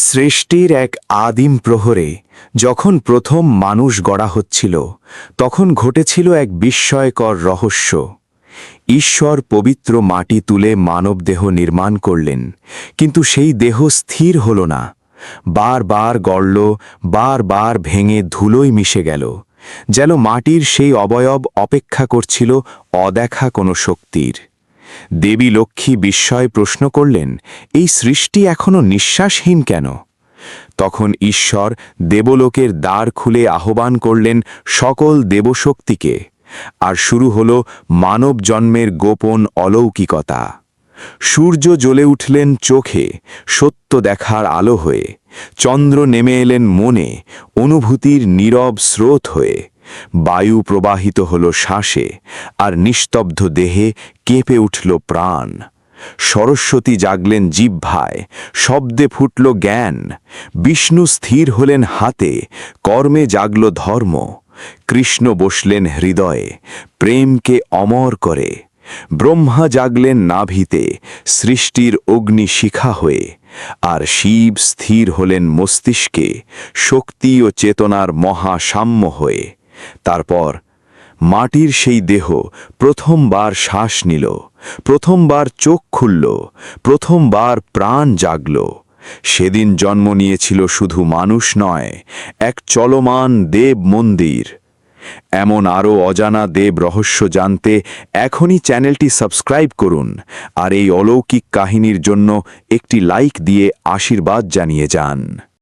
সৃষ্টির এক আদিম প্রহরে যখন প্রথম মানুষ গড়া হচ্ছিল তখন ঘটেছিল এক বিস্ময়কর রহস্য। ঈশ্বর পবিত্র মাটি তুলে মানবদেহ নির্মাণ করলেন, কিন্তু সেই দেহ স্থির হল না। বারবার গড়ল, বারবার ভেঙে ধুলোয় মিশে গেল, যেন মাটির সেই অবয়ব অপেক্ষা করছিল অদেখা কোনো শক্তির। দেবী লক্ষ্মী বিস্ময়ে প্রশ্ন করলেন, এই সৃষ্টি এখনো নিঃশ্বাসহীন কেন? তখন ঈশ্বর দেবলোকের দ্বার খুলে আহ্বান করলেন সকল দেবশক্তিকে, আর শুরু হল মানব জন্মের গোপন অলৌকিকতা। সূর্য জ্বলে উঠলেন চোখে, সত্য দেখার আলো হয়ে। চন্দ্র নেমে এলেন মনে, অনুভূতির নীরব স্রোত হয়ে। বায়ু প্রবাহিত হল শ্বাসে, আর নিস্তব্ধ দেহে কেঁপে উঠল প্রাণ। সরস্বতী জাগলেন জিহ্বায়, শব্দে ফুটল জ্ঞান। বিষ্ণু স্থির হলেন হাতে, কর্মে জাগল ধর্ম। কৃষ্ণ বসলেন হৃদয়ে, প্রেমকে অমর করে। ব্রহ্মা জাগলেন নাভিতে, সৃষ্টির অগ্নি শিখা হয়ে। আর শিব স্থির হলেন মস্তিষ্কে, শক্তি ও চেতনার মহাসাম্য হয়ে। তারপর মাটির সেই দেহ প্রথমবার শ্বাস নিল, প্রথমবার চোখ খুলল, প্রথমবার প্রাণ জাগল। সেদিন জন্ম নিয়েছিল শুধু মানুষ নয়, এক চলমান দেব মন্দির। এমন আরও অজানা দেব রহস্য জানতে এখনই চ্যানেলটি সাবস্ক্রাইব করুন, আর এই অলৌকিক কাহিনীর জন্য একটি লাইক দিয়ে আশীর্বাদ জানিয়ে যান।